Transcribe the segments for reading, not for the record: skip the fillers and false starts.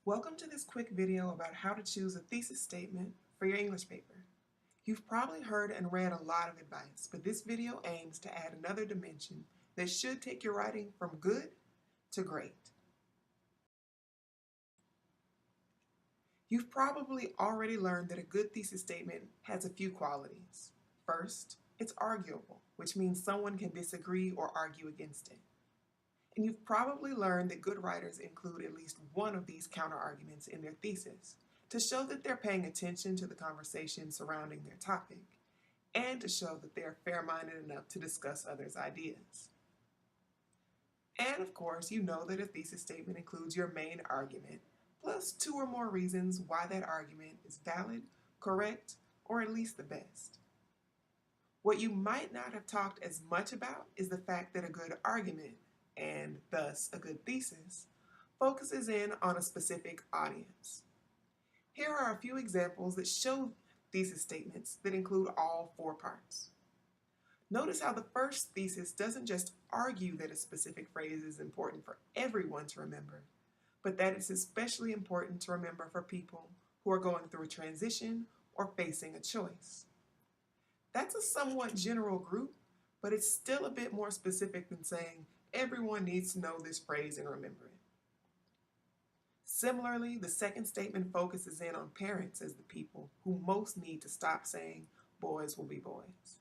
Welcome to this quick video about how to choose a thesis statement for your English paper. You've probably heard and read a lot of advice, but this video aims to add another dimension that should take your writing from good to great. You've probably already learned that a good thesis statement has a few qualities. First, it's arguable, which means someone can disagree or argue against it. And you've probably learned that good writers include at least one of these counterarguments in their thesis to show that they're paying attention to the conversation surrounding their topic and to show that they're fair-minded enough to discuss others' ideas. And of course, you know that a thesis statement includes your main argument, plus two or more reasons why that argument is valid, correct, or at least the best. What you might not have talked as much about is the fact that a good argument, and thus a good thesis, focuses in on a specific audience. Here are a few examples that show thesis statements that include all four parts. Notice how the first thesis doesn't just argue that a specific phrase is important for everyone to remember, but that it's especially important to remember for people who are going through a transition or facing a choice. That's a somewhat general group, but it's still a bit more specific than saying everyone needs to know this phrase and remember it. Similarly, the second statement focuses in on parents as the people who most need to stop saying boys will be boys.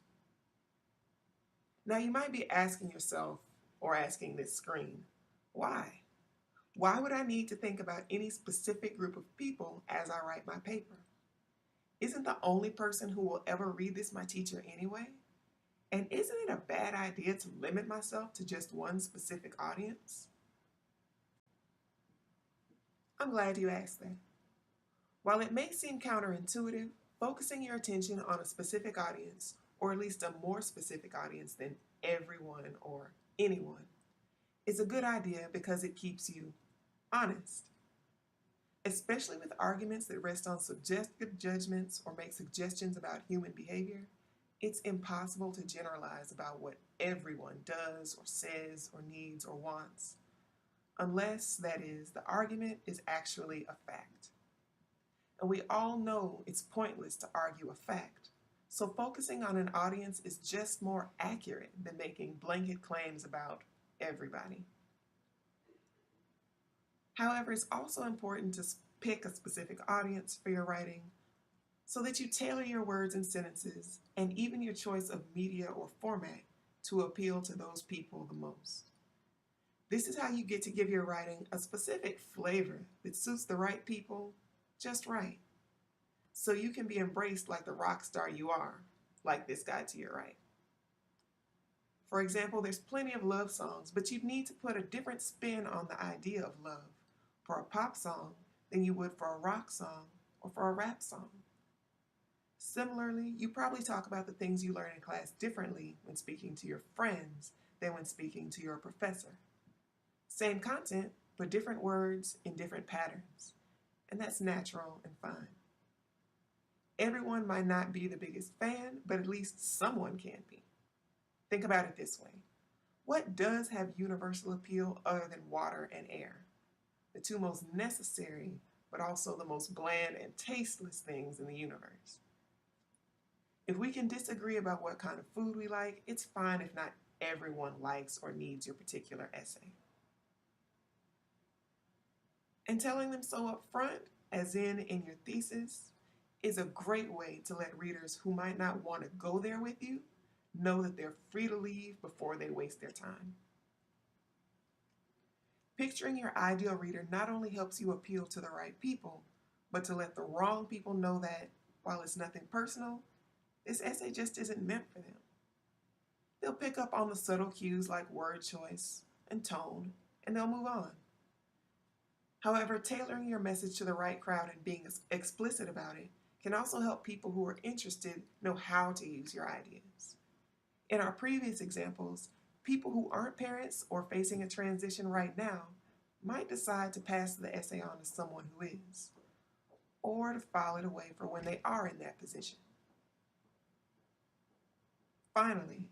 Now you might be asking yourself, or asking this screen, why? Why would I need to think about any specific group of people as I write my paper? Isn't the only person who will ever read this my teacher anyway? And isn't it a bad idea to limit myself to just one specific audience? I'm glad you asked that. While it may seem counterintuitive, focusing your attention on a specific audience, or at least a more specific audience than everyone or anyone, is a good idea because it keeps you honest. Especially with arguments that rest on subjective judgments or make suggestions about human behavior, it's impossible to generalize about what everyone does or says or needs or wants, unless, that is, the argument is actually a fact. And we all know it's pointless to argue a fact, so focusing on an audience is just more accurate than making blanket claims about everybody. However, it's also important to pick a specific audience for your writing so that you tailor your words and sentences and even your choice of media or format to appeal to those people the most. This is how you get to give your writing a specific flavor that suits the right people just right, so you can be embraced like the rock star you are, like this guy to your right. For example, there's plenty of love songs, but you'd need to put a different spin on the idea of love for a pop song than you would for a rock song or for a rap song. Similarly, you probably talk about the things you learn in class differently when speaking to your friends than when speaking to your professor. Same content, but different words in different patterns, and that's natural and fine. Everyone might not be the biggest fan, but at least someone can be. Think about it this way. What does have universal appeal other than water and air? The two most necessary, but also the most bland and tasteless things in the universe. If we can disagree about what kind of food we like, it's fine if not everyone likes or needs your particular essay. And telling them so up front, as in your thesis, is a great way to let readers who might not want to go there with you know that they're free to leave before they waste their time. Picturing your ideal reader not only helps you appeal to the right people, but to let the wrong people know that, while it's nothing personal, this essay just isn't meant for them. They'll pick up on the subtle cues like word choice and tone, and they'll move on. However, tailoring your message to the right crowd and being explicit about it can also help people who are interested know how to use your ideas. In our previous examples, people who aren't parents or facing a transition right now might decide to pass the essay on to someone who is, or to file it away for when they are in that position. Finally,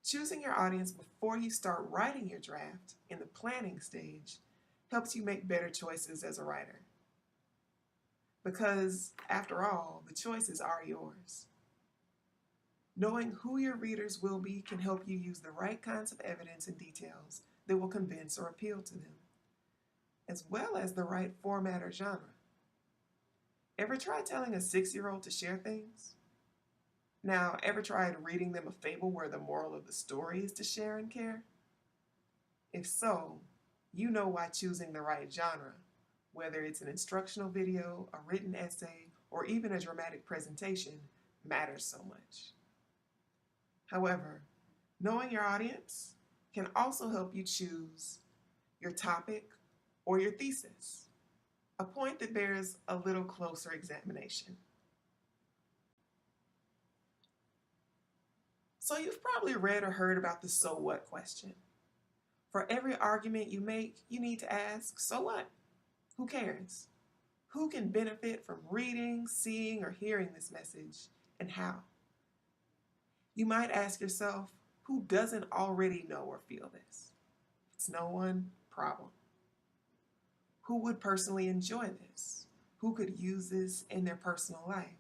choosing your audience before you start writing your draft in the planning stage helps you make better choices as a writer. because, after all, the choices are yours. Knowing who your readers will be can help you use the right kinds of evidence and details that will convince or appeal to them, as well as the right format or genre. Ever try telling a 6-year-old to share things? Now, ever tried reading them a fable where the moral of the story is to share and care? If so, you know why choosing the right genre, whether it's an instructional video, a written essay, or even a dramatic presentation, matters so much. However, knowing your audience can also help you choose your topic or your thesis, a point that bears a little closer examination. So you've probably read or heard about the so what question. For every argument you make, you need to ask, so what? Who cares? Who can benefit from reading, seeing, or hearing this message, and how? You might ask yourself, who doesn't already know or feel this? If it's no one, problem. Who would personally enjoy this? Who could use this in their personal life?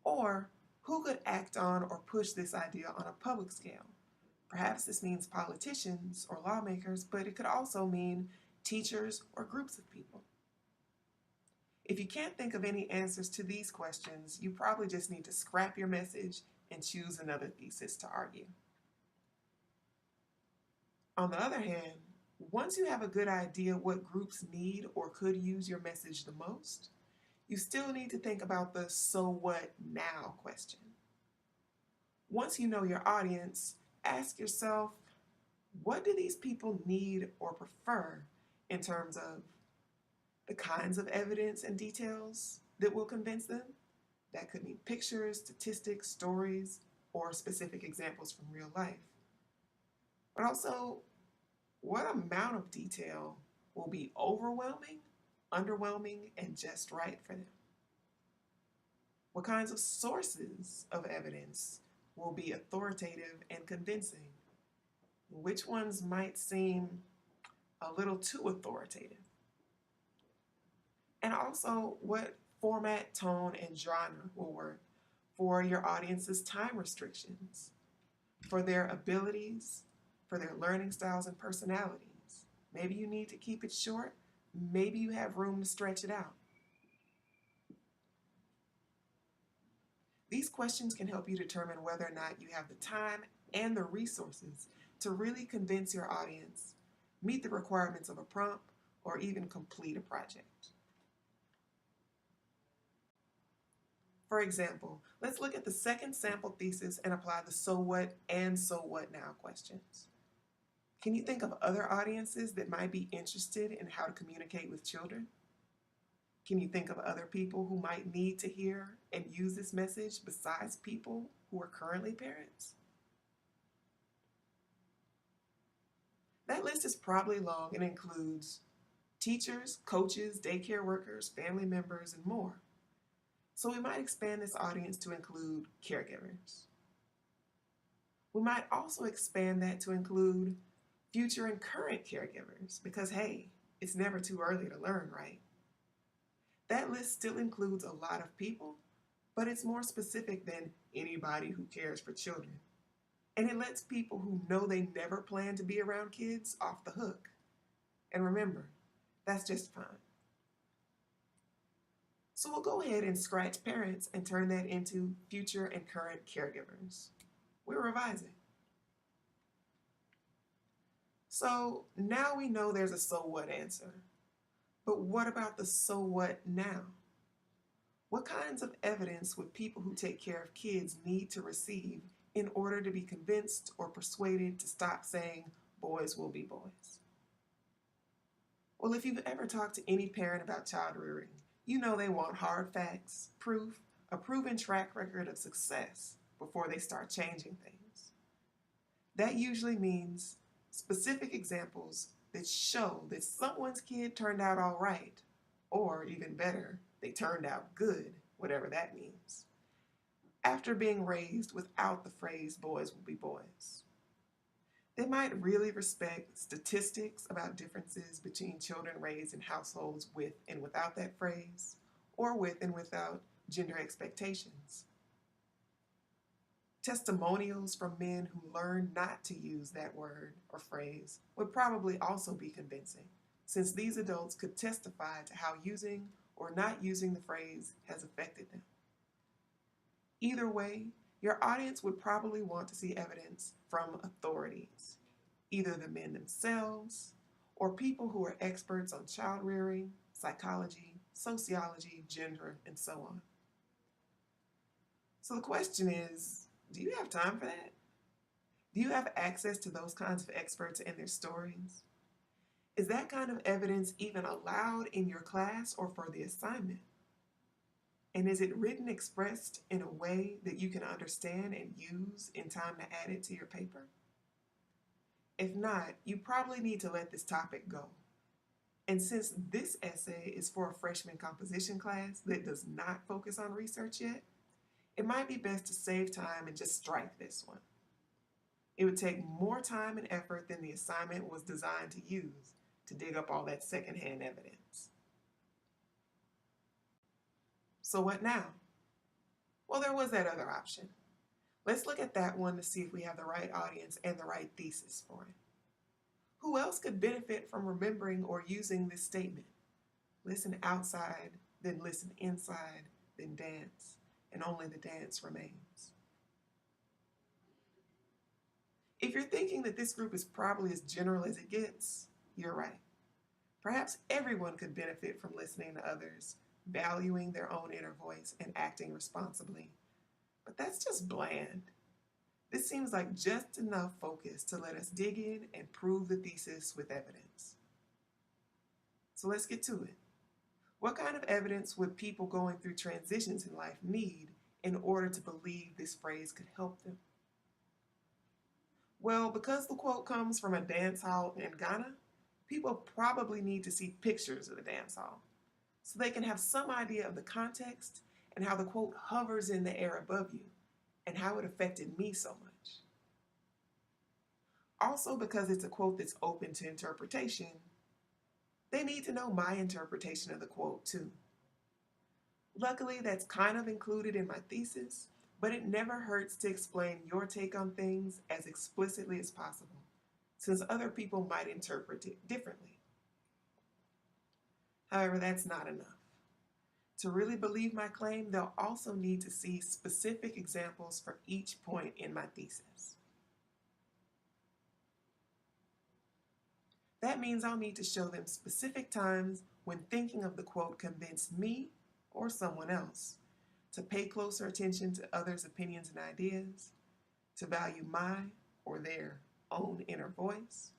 Or who could act on or push this idea on a public scale? Perhaps this means politicians or lawmakers, but it could also mean teachers or groups of people. If you can't think of any answers to these questions, you probably just need to scrap your message and choose another thesis to argue. On the other hand, once you have a good idea what groups need or could use your message the most, you still need to think about the so what now question. Once you know your audience, ask yourself, what do these people need or prefer in terms of the kinds of evidence and details that will convince them? That could mean pictures, statistics, stories, or specific examples from real life. But also, what amount of detail will be overwhelming, underwhelming, and just right for them? What kinds of sources of evidence will be authoritative and convincing? Which ones might seem a little too authoritative? And also, what format, tone, and genre will work for your audience's time restrictions, for their abilities, for their learning styles and personalities. Maybe you need to keep it short. Maybe you have room to stretch it out. These questions can help you determine whether or not you have the time and the resources to really convince your audience, meet the requirements of a prompt, or even complete a project. For example, let's look at the second sample thesis and apply the so what and so what now questions. Can you think of other audiences that might be interested in how to communicate with children? Can you think of other people who might need to hear and use this message besides people who are currently parents? That list is probably long and includes teachers, coaches, daycare workers, family members, and more. So we might expand this audience to include caregivers. We might also expand that to include future and current caregivers because, hey, it's never too early to learn, right? That list still includes a lot of people, but it's more specific than anybody who cares for children. And it lets people who know they never plan to be around kids off the hook. And remember, that's just fine. So we'll go ahead and scratch parents and turn that into future and current caregivers. We're revising. So now we know there's a so what answer. But what about the so what now? What kinds of evidence would people who take care of kids need to receive in order to be convinced or persuaded to stop saying boys will be boys? Well, if you've ever talked to any parent about child rearing, you know they want hard facts, proof, a proven track record of success before they start changing things. That usually means specific examples that show that someone's kid turned out all right, or even better, they turned out good, whatever that means, after being raised without the phrase boys will be boys. They might really respect statistics about differences between children raised in households with and without that phrase, or with and without gender expectations. Testimonials from men who learned not to use that word or phrase would probably also be convincing, since these adults could testify to how using or not using the phrase has affected them. Either way, your audience would probably want to see evidence from authorities, either the men themselves or people who are experts on child rearing, psychology, sociology, gender, and so on. So the question is, do you have time for that? Do you have access to those kinds of experts and their stories? Is that kind of evidence even allowed in your class or for the assignment? And is it written expressed in a way that you can understand and use in time to add it to your paper? If not, you probably need to let this topic go. And since this essay is for a freshman composition class that does not focus on research yet, it might be best to save time and just strike this one. It would take more time and effort than the assignment was designed to use to dig up all that secondhand evidence. So what now? Well, there was that other option. Let's look at that one to see if we have the right audience and the right thesis for it. Who else could benefit from remembering or using this statement? Listen outside, then listen inside, then dance, and only the dance remains. If you're thinking that this group is probably as general as it gets, you're right. Perhaps everyone could benefit from listening to others, valuing their own inner voice, and acting responsibly. But that's just bland. This seems like just enough focus to let us dig in and prove the thesis with evidence. So let's get to it. What kind of evidence would people going through transitions in life need in order to believe this phrase could help them? Well, because the quote comes from a dance hall in Ghana, people probably need to see pictures of the dance hall so they can have some idea of the context and how the quote hovers in the air above you and how it affected me so much. Also, because it's a quote that's open to interpretation, they need to know my interpretation of the quote too. Luckily, that's kind of included in my thesis, but it never hurts to explain your take on things as explicitly as possible, since other people might interpret it differently. However, that's not enough. To really believe my claim, they'll also need to see specific examples for each point in my thesis. That means I'll need to show them specific times when thinking of the quote convinced me or someone else to pay closer attention to others' opinions and ideas, to value my or their own inner voice,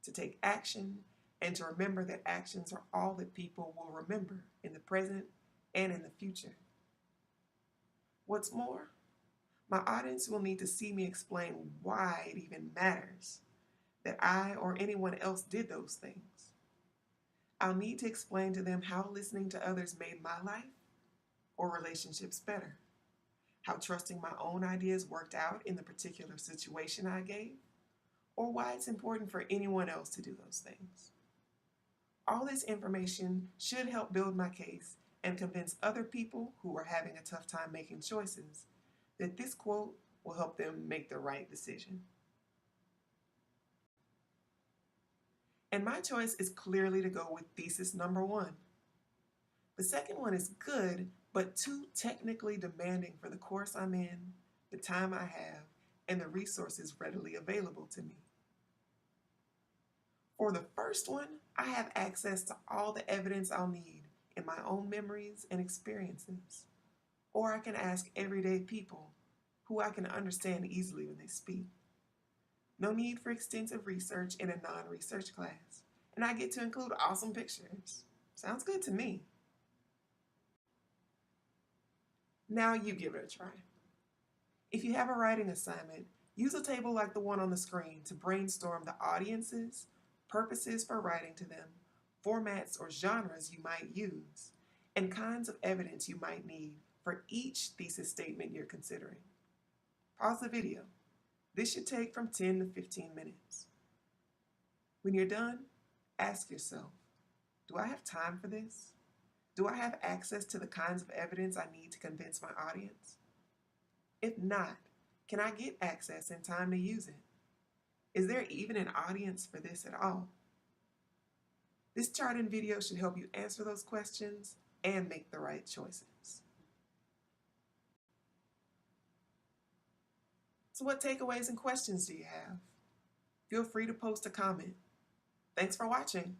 to take action, and to remember that actions are all that people will remember in the present and in the future. What's more, my audience will need to see me explain why it even matters that I or anyone else did those things. I'll need to explain to them how listening to others made my life or relationships better, how trusting my own ideas worked out in the particular situation I gave, or why it's important for anyone else to do those things. All this information should help build my case and convince other people who are having a tough time making choices that this quote will help them make the right decision. And my choice is clearly to go with thesis number 1. The second one is good, but too technically demanding for the course I'm in, the time I have, and the resources readily available to me. For the first one, I have access to all the evidence I'll need in my own memories and experiences. Or I can ask everyday people who I can understand easily when they speak. No need for extensive research in a non-research class. And I get to include awesome pictures. Sounds good to me. Now you give it a try. If you have a writing assignment, use a table like the one on the screen to brainstorm the audiences, purposes for writing to them, formats or genres you might use, and kinds of evidence you might need for each thesis statement you're considering. Pause the video. This should take from 10 to 15 minutes. When you're done, ask yourself, do I have time for this? Do I have access to the kinds of evidence I need to convince my audience? If not, can I get access in time to use it? Is there even an audience for this at all? This chart and video should help you answer those questions and make the right choices. So what takeaways and questions do you have? Feel free to post a comment. Thanks for watching.